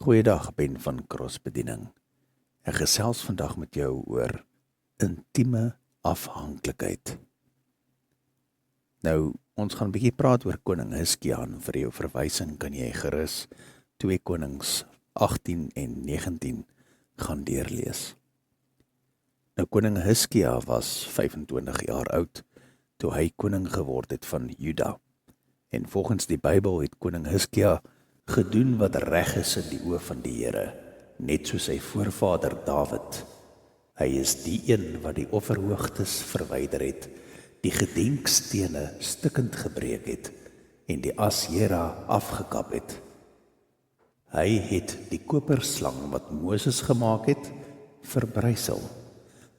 Goeiedag, Ben van Crossbediening. Ek gesels vandag met jou oor intieme afhanklikheid. Nou, ons gaan 'n bietjie praat oor koning Hizkia, en vir jou verwysing kan jy gerus 2 Konings 18 en 19 gaan deurlees. Nou, koning Hizkia was 25 jaar oud toe hy koning geword het van Juda. En volgens die Bybel het koning Hizkia gedoen wat reg is in die oë van die Here, net soos sy voorvader Dawid. Hy is die een wat die offerhoogtes verwyder het, die gedenkstene stukkend gebreek het en die Asera afgekap het. Hy het die koperslang wat Moses gemaak het, verbrysel,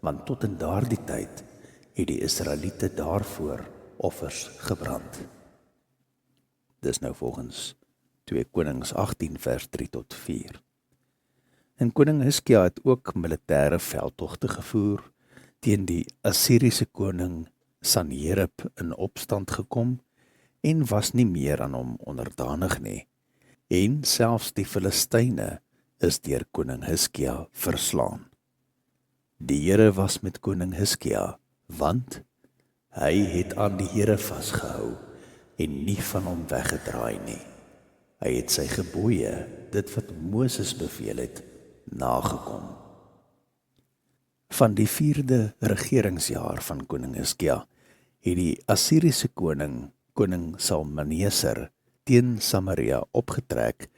want tot in daardie tyd het die Israeliete daarvoor offers gebrand. Dis nou volgens 2 Konings 18 vers 3 tot 4. En koning Hizkia het ook militêre veldtogte gevoer teen die Assiriese koning Sanherib in opstand gekom en was nie meer aan hom onderdanig nie. En selfs die Filistyne is deur koning Hizkia verslaan. Die Here was met koning Hizkia, want hy het aan die Here vasgehou en nie van hom weggedraai nie. Hy het sy gebooie, dit wat Moses beveel het, nagekom. Van die 4de regeringsjaar van koning Hizkia het die Assiriese koning Salmaneser, teen Samaria opgetrek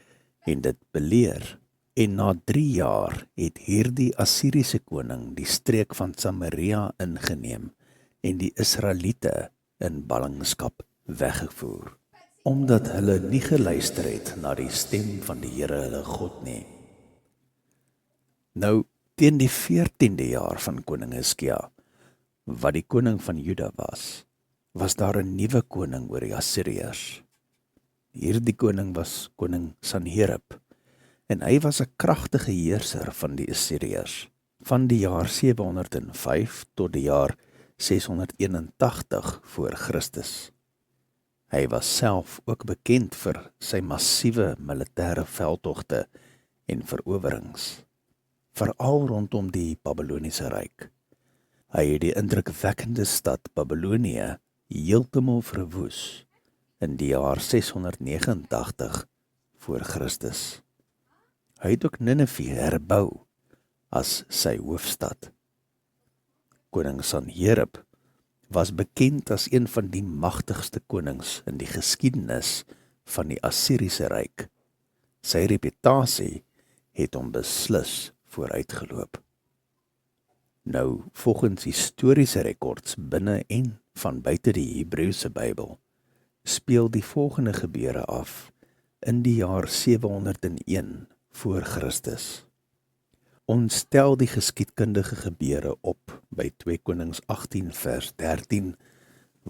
en dit beleer. En na 3 jaar het hierdie Assiriese koning die streek van Samaria ingeneem en die Israeliete in ballingskap weggevoer, omdat hulle nie geluister het na die stem van die Here hulle God nie. Nou, teen die 14de jaar van koning Hizkia, wat die koning van Juda was daar 'n nuwe koning oor die Assiriërs. Hierdie koning was koning Sanherib, en hy was 'n kragtige heerser van die Assiriërs, van die jaar 705 tot die jaar 681 voor Christus. Hy was self ook bekend vir sy massiewe militêre veldtogte en verowerings, veral rondom die Babyloniese ryk. Hy het die indrukwekkende stad Babylonië heeltemal verwoes in die jaar 689 voor Christus. Hy het ook Nineve herbou as sy hoofstad. Koning Sanherib was bekend as een van die magtigste konings in die geskiedenis van die Assiriese ryk. Sy reputasie het hom beslis vooruitgeloop. Nou, volgens historiese rekords binne en van buite die Hebreëse Bybel, speel die volgende gebeure af in die jaar 701 voor Christus. Ons stel die geskiedkundige gebeure op by 2 Konings 18 vers 13,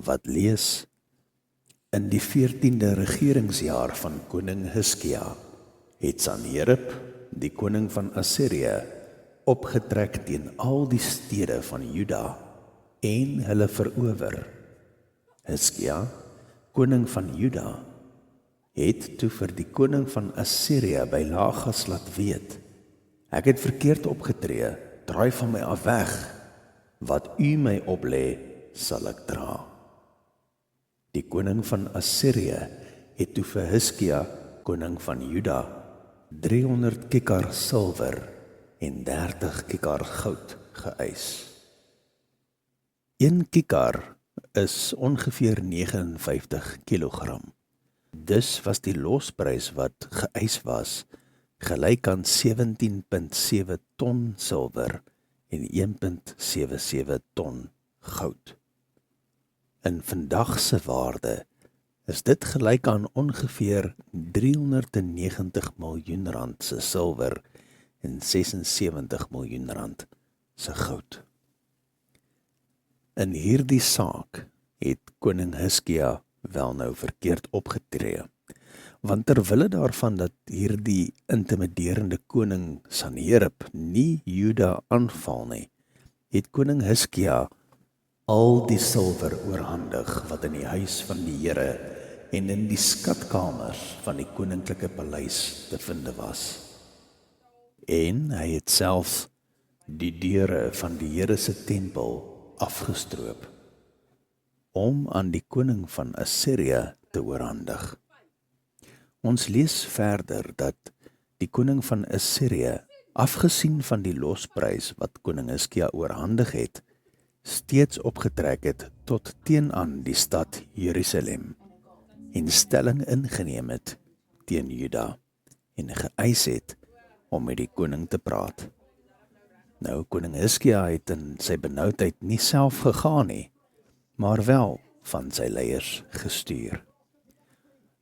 wat lees: In die 14de regeringsjaar van koning Hizkia het Sanherib, die koning van Assirië, opgetrek teen al die stede van Juda en hulle verower. Hizkia, koning van Juda, het toe vir die koning van Assirië by Lagas laat weet: Ek het verkeerd opgetree, draai van my af weg, wat u my oplê, sal ek dra. Die koning van Assirië het toe vir Hizkia, koning van Juda, 300 kikar silwer en 30 kikar goud geëis. 1 kikar is ongeveer 59 kilogram. Dus was die losprys wat geëis was, gelyk aan 17,7 ton silwer en 1,77 ton goud. In vandag se waarde is dit gelyk aan ongeveer 390 miljoen rand se silwer en 76 miljoen rand se goud. In hierdie saak het koning Hizkia wel nou verkeerd opgetree, want terwille daarvan dat hierdie intimiderende koning Sanherib nie Juda aanval nie, het koning Hizkia al die silwer oorhandig wat in die huis van die Here en in die skatkamers van die koninklike paleis te vind was. En hy het selfs die deure van die Here se tempel afgestroop, om aan die koning van Assirië te oorhandig. Ons lees verder dat die koning van Assirië, afgesien van die losprys wat koning Hizkia oorhandig het, steeds opgetrek het tot teenoor die stad Jerusalem en stelling ingeneem het teen Juda en geëis het om met die koning te praat. Nou, koning Hizkia het in sy benoudheid nie self gegaan nie, maar wel van sy leiers gestuur.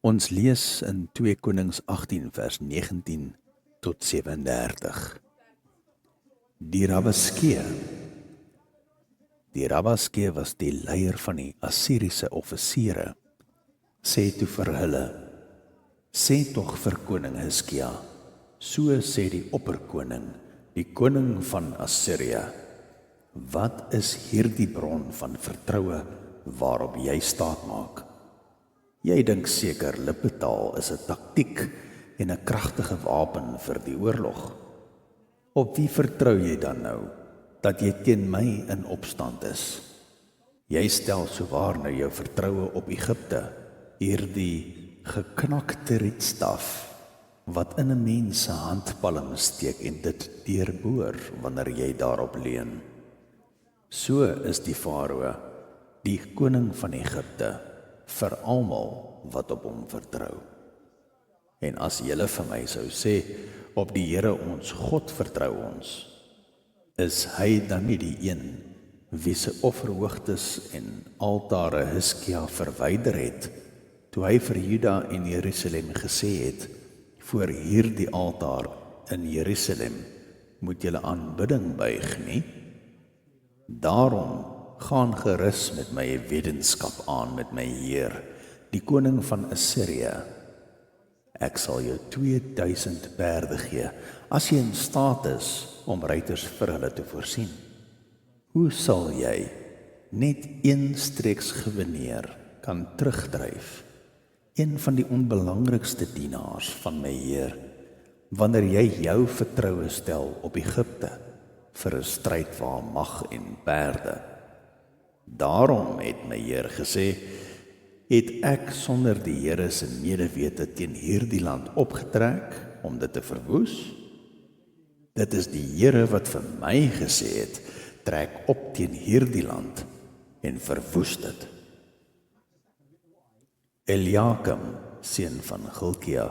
Ons lees in 2 Konings 18 vers 19 tot 37. Die Rabaskeë was die leier van die Assiriese offisiere, sê toe vir hulle, sê tog vir koning Hizkia, so sê die opperkoning, die koning van Assirië, wat is hierdie bron van vertroue waarop jy staat maak? Jy dink seker lippetaal is 'n taktiek en 'n kragtige wapen vir die oorlog. Op wie vertrou jy dan nou, dat jy teen my in opstand is? Jy stel sowaar nou jou vertroue op Egipte, hierdie geknakte rietstaf, wat in 'n mens se handpalm steek en dit deurboor wanneer jy daarop leun. So is die Farao, die koning van Egipte, vir almal wat op hom vertrou. En as julle vir my sou sê, op die Here ons God vertrou ons, is hy dan nie die een wie se offerhoogtes en altare Hizkia verwyder het, toe hy vir Juda en Jerusalem gesê het, voor hierdie altaar in Jerusalem moet julle aanbidding buig nie? Daarom gaan gerus met my weddenskap aan met my Heer, die koning van Assirië. Ek sal jou 2000 perde gee, as jy in staat is om ruiters vir hulle te voorsien. Hoe sal jy net een streeksgeweneer kan terugdryf, een van die onbelangrikste dienaars van my Heer, wanneer jy jou vertroue stel op Egipte vir 'n stryd waar mag en perde? Daarom het my Heer gesê, het ek sonder die Here se medewete teen hierdie land opgetrek om dit te verwoes? Dit is die Here wat vir my gesê het, trek op teen hierdie land en verwoes dit. Eliakim, seun van Hilkia,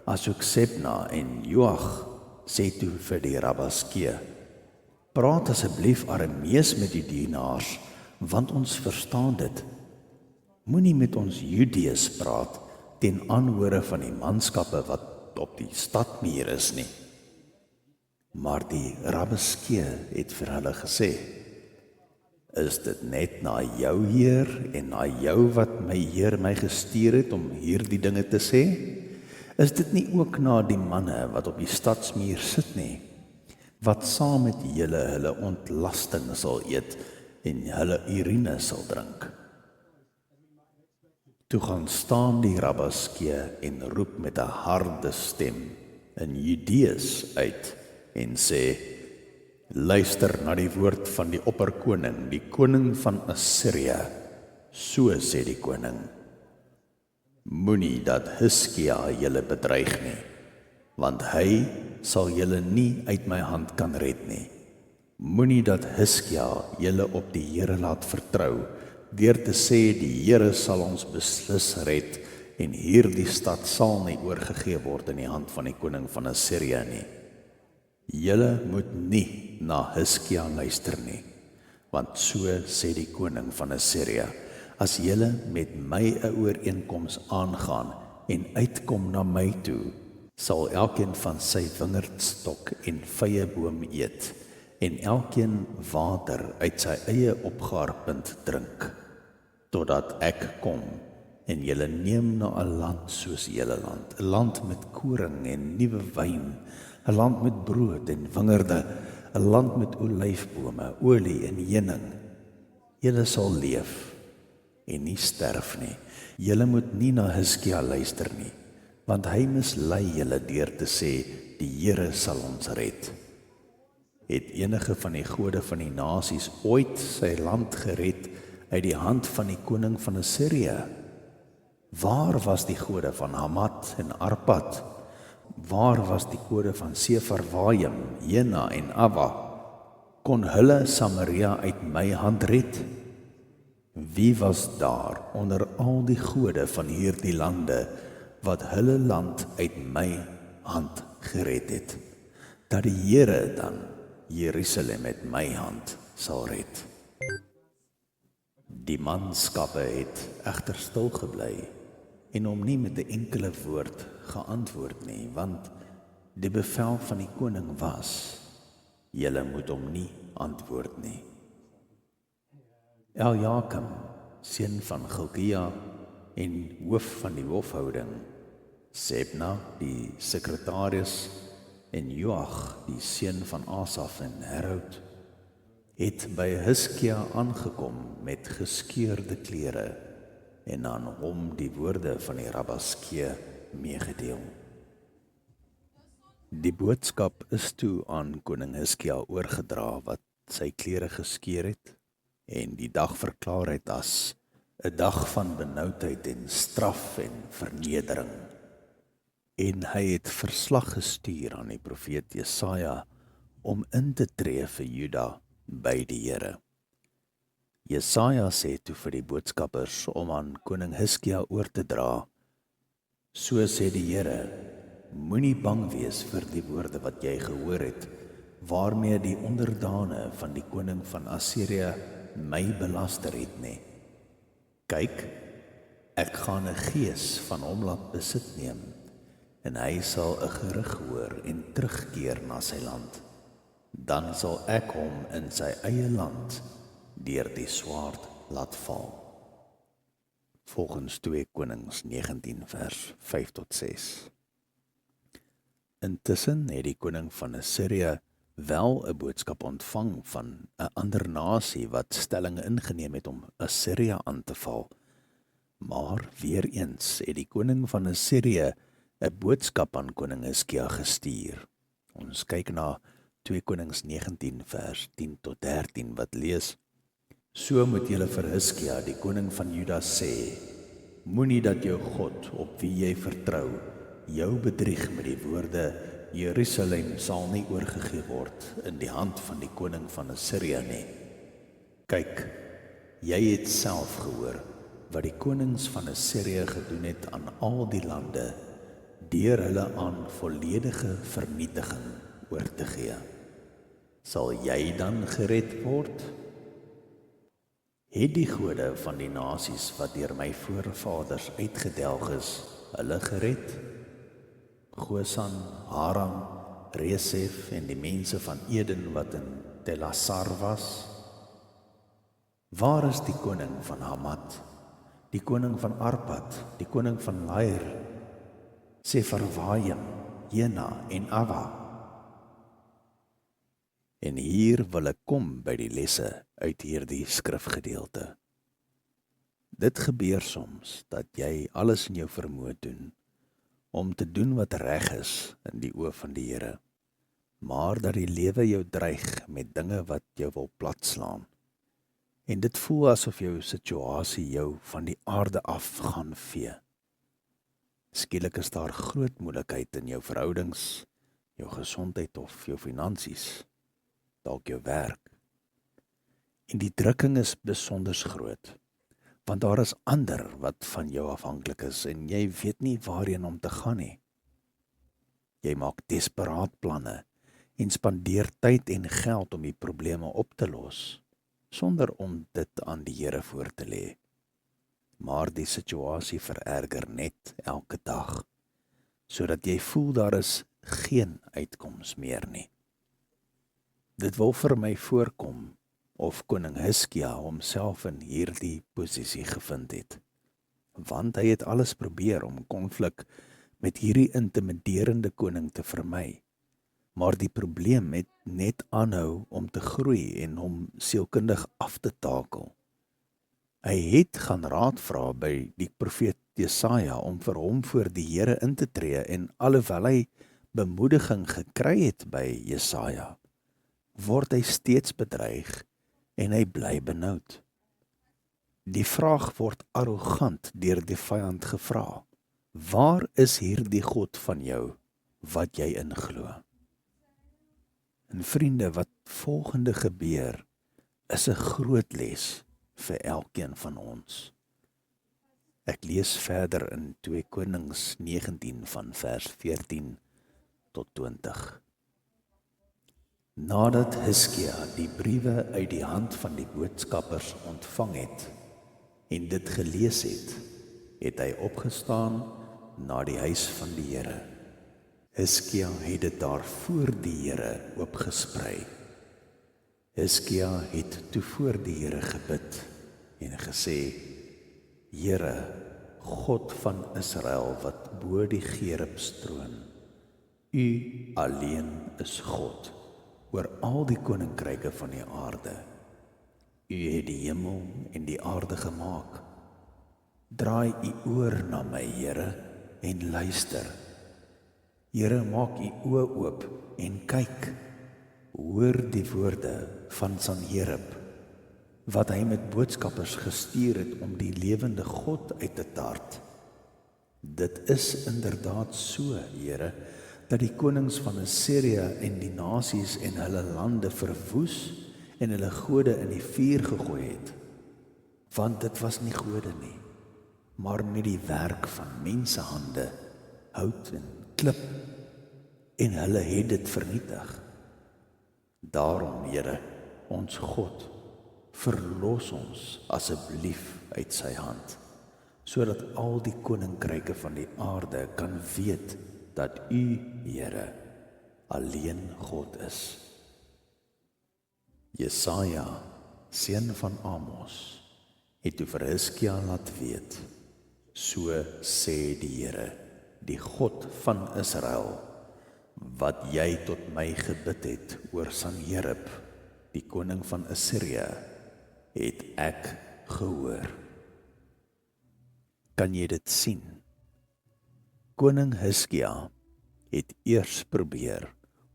asook Sebna en Joach, sê toe vir die Rabaskeë, praat asseblief Aramees met die dienaars, want ons verstaan dit. Moenie met ons Judeërs praat ten aanhore van die manskappe wat op die stadmuur is nie. Maar die Rabaskeë het vir hulle gesê, is dit net na jou Heer en na jou wat my Heer my gestuur het om hierdie dinge te sê? Is dit nie ook na die manne wat op die stadsmuur sit nie, wat saam met julle hulle ontlasting sal eet en hulle urine sal drink? Toe gaan staan die Rabaskeë en roep met 'n harde stem in Judees uit en sê, luister na die woord van die opperkoning, die koning van Assirië. So sê die koning, moenie dat Hizkia julle bedreig nie, want hy sal julle nie uit my hand kan red nie. Moenie dat Hizkia julle op die Here laat vertrou, deur te sê die Here sal ons beslis red en hierdie stad sal nie oorgegee word in die hand van die koning van Assirië nie. Julle moet nie na Hizkia luister nie, want so sê die koning van Assirië, as julle met my 'n ooreenkoms aangaan en uitkom na my toe, sal elkeen van sy wingerdstok en vyeboom eet, en elkeen water uit sy eie opgaarpunt drink, totdat ek kom en julle neem na 'n land soos julle land, 'n land met koring en nuwe wyn, 'n land met brood en wingerde, 'n land met olyfbome, olie en heuning. Julle sal leef en nie sterf nie. Julle moet nie na Hizkia luister nie, want hy mislei julle deur te sê, die Here sal ons red. Het enige van die gode van die nasies ooit sy land gered uit die hand van die koning van Assirië? Waar was die gode van Hamat en Arpad? Waar was die gode van Sefarvaim, Jena en Ava? Kon hulle Samaria uit my hand red? Wie was daar onder al die gode van hierdie lande, wat hulle land uit my hand gered het, dat die Here dan Jerusalem met my hand sal red? Die manskappe het egter stil gebly en hom nie met 'n enkele woord geantwoord nie, want die bevel van die koning was, julle moet hom nie antwoord nie. Eljakim, seun van Gilkia en hoof van die hofhouding, Sebna, die sekretaris, en Joach, die seun van Asaf en Herod, het by Hiskia aangekom met geskeurde klere en aan hom die woorde van die Rabbaskee meegedeel. Die boodskap is toe aan koning Hiskia oorgedra wat sy klere geskeur het en die dag verklaar het as 'n dag van benoudheid en straf en vernedering. En hy het verslag gestuur aan die profeet Jesaja om in te tree vir Juda by die Here. Jesaja sê toe vir die boodskappers om aan koning Hiskia oor te dra, so sê die Here, moenie bang wees vir die woorde wat jy gehoor het, waarmee die onderdane van die koning van Assirië my belaster het nie. Kyk, ek gaan 'n gees van hom laat besit neem, en hy sal 'n gerug hoor en terugkeer na sy land. Dan sal ek hom in sy eie land deur die swaard laat val. Volgens 2 Konings 19 vers 5 tot 6. Intussen het die koning van Assirië wel 'n boodskap ontvang van 'n ander nasie wat stelling ingeneem het om Assirië aan te val. Maar weer eens het die koning van Assirië 'n boodskap aan koning Hiskia gestuur. Ons kyk na 2 Konings 19 vers 10 tot 13 wat lees, so moet julle vir Hiskia, die koning van Juda sê, moenie dat jou God, op wie jy vertrou, jou bedrieg met die woorde, Jerusalem sal nie oorgegee word in die hand van die koning van Assirië nie. Kyk, jy het self gehoor wat die konings van Assirië gedoen het aan al die lande, deur hulle aan volledige vernietiging oor te gee. Sal jy dan gered word? Het die gode van die nasies wat deur my voorvaders uitgedelg is, hulle gered? Gosan, Haran, Resef en die mense van Eden wat in Telassar was? Waar is die koning van Hamat, die koning van Arpad, die koning van Lair, Sefarvaim, Jena en Ava? En hier wil ek kom by die lesse uit hierdie skrifgedeelte. Dit gebeur soms dat jy alles in jou vermoë doen om te doen wat reg is in die oë van die Here, maar dat die lewe jou dreig met dinge wat jou wil platslaan. En dit voel asof jou situasie jou van die aarde af gaan vee. Skielik is daar groot moeilikheid in jou verhoudings, jou gesondheid of jou finansies, dalk jou werk. En die drukking is besonders groot, want daar is ander wat van jou afhanklik is en jy weet nie waarheen om te gaan nie. Jy maak desperaat planne en spandeer tyd en geld om die probleme op te los, sonder om dit aan die Here voor te lê. Maar die situasie vererger net elke dag, sodat jy voel daar is geen uitkoms meer nie. Dit wil vir my voorkom of koning Hiskia homself in hierdie posisie gevind het, want hy het alles probeer om konflik met hierdie intimiderende koning te vermy, maar die probleem het net aanhou om te groei en hom sielkundig af te takel. Hy het gaan raad vra by die profeet Jesaja om vir hom voor die Here in te tree, en alhoewel hy bemoediging gekry het by Jesaja, word hy steeds bedreig en hy bly benoud. Die vraag word arrogant deur die vyand gevra: waar is hierdie God van jou wat jy in glo? En vriende, wat volgende gebeur is 'n groot les vir elkeen van ons. Ek lees verder in 2 Konings 19 van vers 14 tot 20. Nadat Hiskia die briewe uit die hand van die boodskappers ontvang het en dit gelees het, het hy opgestaan na die huis van die Here. Hiskia het dit daar voor die Here oopgesprei. Hiskia het toe voor die Here gebid en gesê: Here, God van Israel wat bo die Gerubs troon, U alleen is God oor al die koninkryke van die aarde. U het die hemel en die aarde gemaak. Draai U oor na my, Here, en luister. Here, maak U oë oop en kyk. Hoor die woorde van Sanherib, wat hy met boodskappers gestuur het om die lewende God uit te tart. Dit is inderdaad so, Here, dat die konings van Assirië en die nasies en hulle lande verwoes en hulle gode in die vuur gegooi het. Want dit was nie gode nie, maar net die werk van mensehande, hout en klip, en hulle het dit vernietig. Daarom, Here, ons God, verlos ons asseblief uit sy hand, sodat al die koninkryke van die aarde kan weet dat U, Here, alleen God is. Jesaja, seun van Amos, het toe vir Hiskia laat weet: so sê die Here, die God van Israel, wat jy tot my gebid het oor Sanherib, die koning van Assirië, het ek gehoor. Kan jy dit sien? Koning Hiskia het eers probeer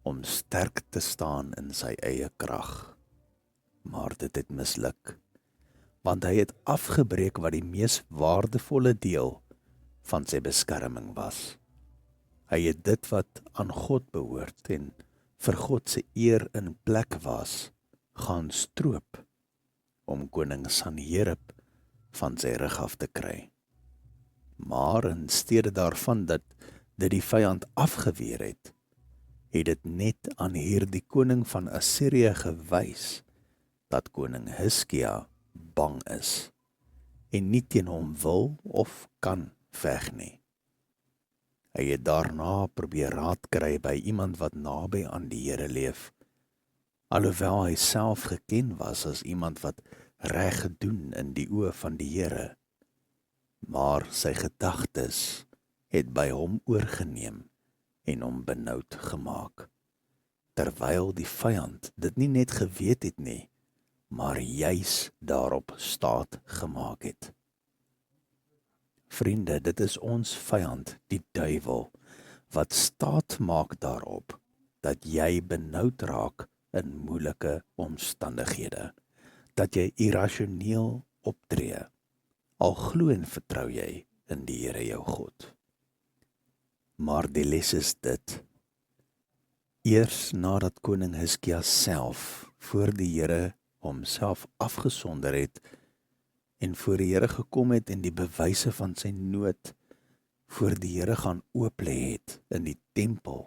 om sterk te staan in sy eie krag, maar dit het misluk, want hy het afgebreek wat die mees waardevolle deel van sy beskerming was. Hy het dit wat aan God behoort en vir God se eer in plek was, gaan stroop, om koning Sanherib van sy rug af te kry. Maar in steede daarvan dat dit die vyand afgeweer het dit net aan hierdie koning van Assirië gewys, dat koning Hiskia bang is, en nie teen hom wil of kan veg nie. Hy het daarna probeer raad kry by iemand wat naby aan die Here leef, alhoewel hy self geken was as iemand wat reg gedoen in die oë van die Here. Maar sy gedagtes het by hom oorgeneem en hom benoud gemaak, terwyl die vyand dit nie net geweet het nie, maar juis daarop staat gemaak het. Vriende, dit is ons vyand, die duiwel, wat staat maak daarop, dat jy benoud raak in moeilike omstandighede, dat jy irrasioneel optree, al glo en vertrou jy in die Here jou God. Maar die les is dit: eers nadat koning Hiskia self voor die Here homself afgesonder het en voor die Here gekom het en die bewyse van sy nood voor die Here gaan oop lê het in die tempel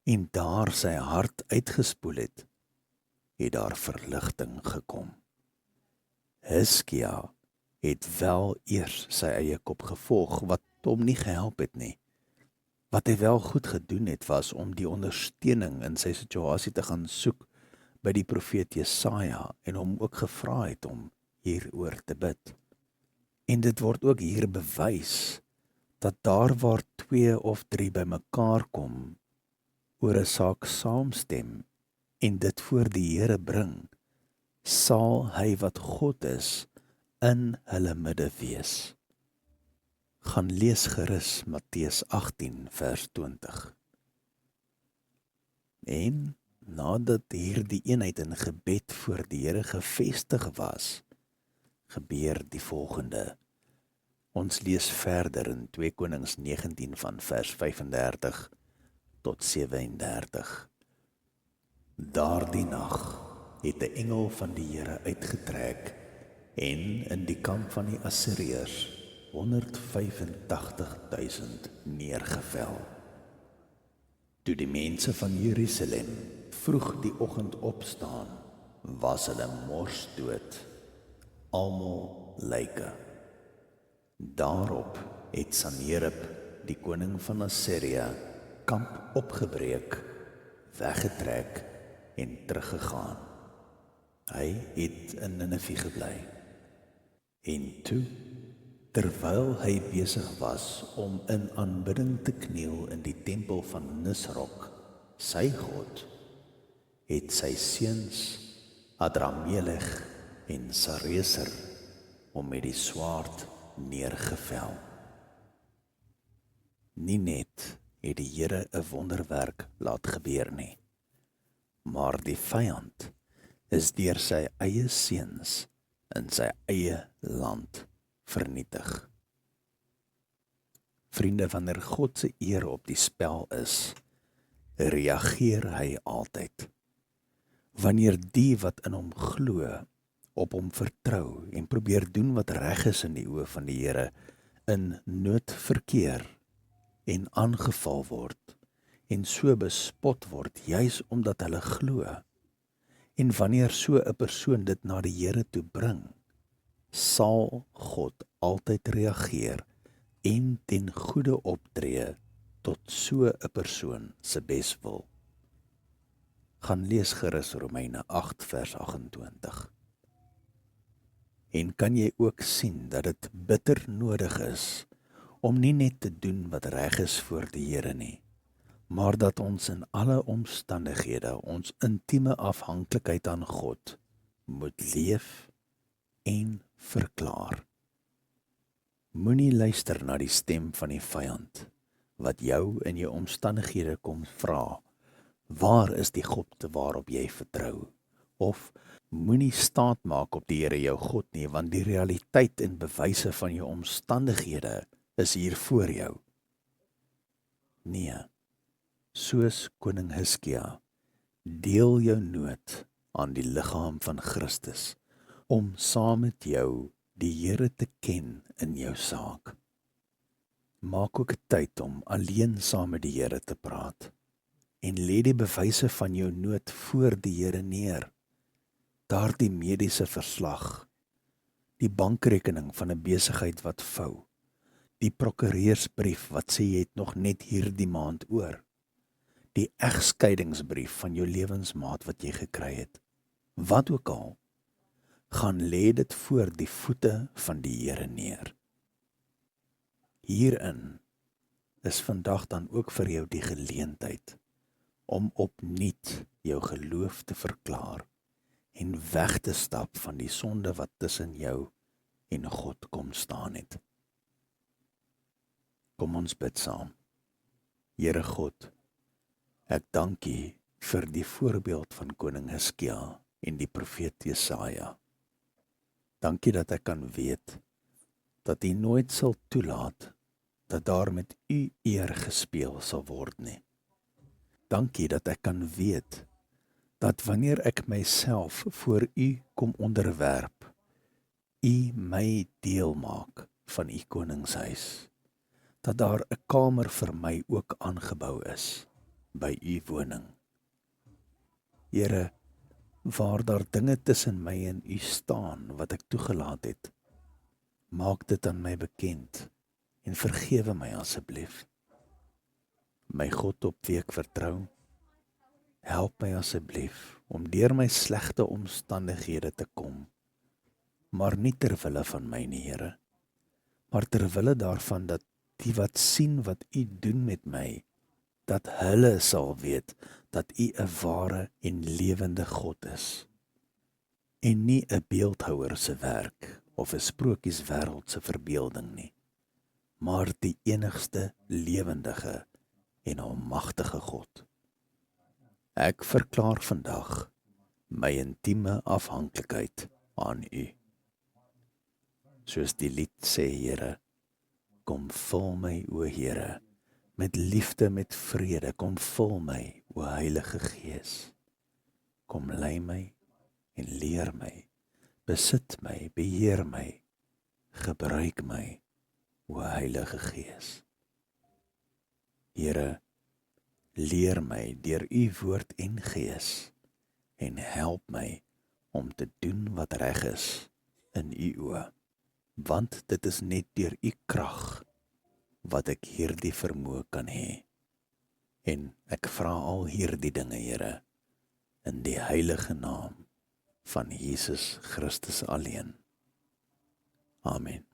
en daar sy hart uitgespoel het daar verligting gekom. Hiskia het wel eers sy eie kop gevolg, wat hom nie gehelp het nie. Wat hy wel goed gedoen het, was om die ondersteuning in sy situasie te gaan soek by die profeet Jesaja en hom ook gevra het om hieroor te bid. En dit word ook hier bewys dat daar waar 2 of 3 bymekaar kom oor 'n saak saamstem en dit voor die Here bring, sal hy wat God is in hulle midde wees. Gaan lees gerus Matteus 18 vers 20. En nadat hierdie eenheid in gebed voor die Here gevestig was, gebeur die volgende. Ons lees verder in 2 Konings 19 van vers 35 tot 37. Daardie nag het 'n engel van die Here uitgetrek en in die kamp van die Assiriërs 185.000 neergevel. Toe die mense van Jerusalem vroeg die oggend opstaan, was hulle morsdood, almal lyke. Daarop het Sanherib, die koning van Assirië, kamp opgebreek, weggetrek en teruggegaan. Hy het in Ninive gebly. En toe, terwyl hy besig was om in aanbidding te kniel in die tempel van Nisrok, sy god, het sy seuns Adramelech en Sareser hom met die swaard neergevel. Nie net het die Here 'n wonderwerk laat gebeur nie, maar die vyand is deur sy eie seuns in sy eie land vernietig. Vriende, wanneer God se eer op die spel is, reageer hy altyd. Wanneer die wat in hom glo, op hom vertrou en probeer doen wat reg is in die oë van die Here, in nood verkeer en aangeval word en so bespot word, juis omdat hulle glo. En wanneer so 'n persoon dit na die Here toe bring, sal God altyd reageer en ten goeie optree tot so 'n persoon se beswil. Gaan lees gerus Romeine 8 vers 28. En kan jy ook sien dat dit bitter nodig is om nie net te doen wat reg is voor die Here nie, maar dat ons in alle omstandighede ons intieme afhanklikheid aan God moet leef en verklaar. Moenie luister na die stem van die vyand wat jou in jou omstandighede kom vra, waar is die God waarop jy vertrou? Of moenie staat maak op die Here jou God nie, want die realiteit en bewyse van jou omstandighede is hier voor jou. Nee, soos koning Hiskia, deel jou nood aan die liggaam van Christus, om saam met jou die Here te ken in jou saak. Maak ook tyd om alleen saam met die Here te praat, en lê die bewyse van jou nood voor die Here neer. Daardie mediese verslag, die bankrekening van 'n besigheid wat vou, die prokureursbrief wat sê jy het nog net hierdie maand oor, die egskeidingsbrief van jou lewensmaat wat jy gekry het, wat ook al, gaan lê dit voor die voete van die Here neer. Hierin is vandag dan ook vir jou die geleentheid om opnuut jou geloof te verklaar en weg te stap van die sonde wat tussen jou en God kom staan het. Kom ons bid saam. Here God, ek dank U vir die voorbeeld van koning Hiskia en die profeet Jesaja. Dankie dat ek kan weet dat U nooit sal toelaat dat daar met U eer gespeel sal word nie. Dankie dat ek kan weet dat wanneer ek myself voor U kom onderwerp, U my deel maak van U koningshuis, dat daar 'n kamer vir my ook aangebou is by U woning. Here, waar daar dinge tussen my en U staan wat ek toegelaat het, maak dit aan my bekend en vergewe my asseblief. My God op wie ek vertrou, help my asseblief om deur my slegte omstandighede te kom, maar nie ter wille van my nie, Here, maar ter wille daarvan dat die wat sien wat U doen met my, dat hulle sal weet dat U 'n ware en lewende God is, en nie 'n beeldhouer se werk of 'n sprokieswêreld se verbeelding nie, maar die enigste lewendige en almagtige God. Ek verklaar vandag my intieme afhanklikheid aan U. Soos die lied sê, Here, kom vul my, o Here, met liefde, met vrede, kom vul my, o Heilige Gees. Kom lei my en leer my, besit my, beheer my, gebruik my, o Heilige Gees. Here, leer my deur U woord en Gees en help my om te doen wat reg is in U oë, want dit is net deur U krag wat ek hierdie vermoë kan hê. En ek vra al hierdie dinge, Here, in die heilige naam van Jesus Christus alleen. Amen.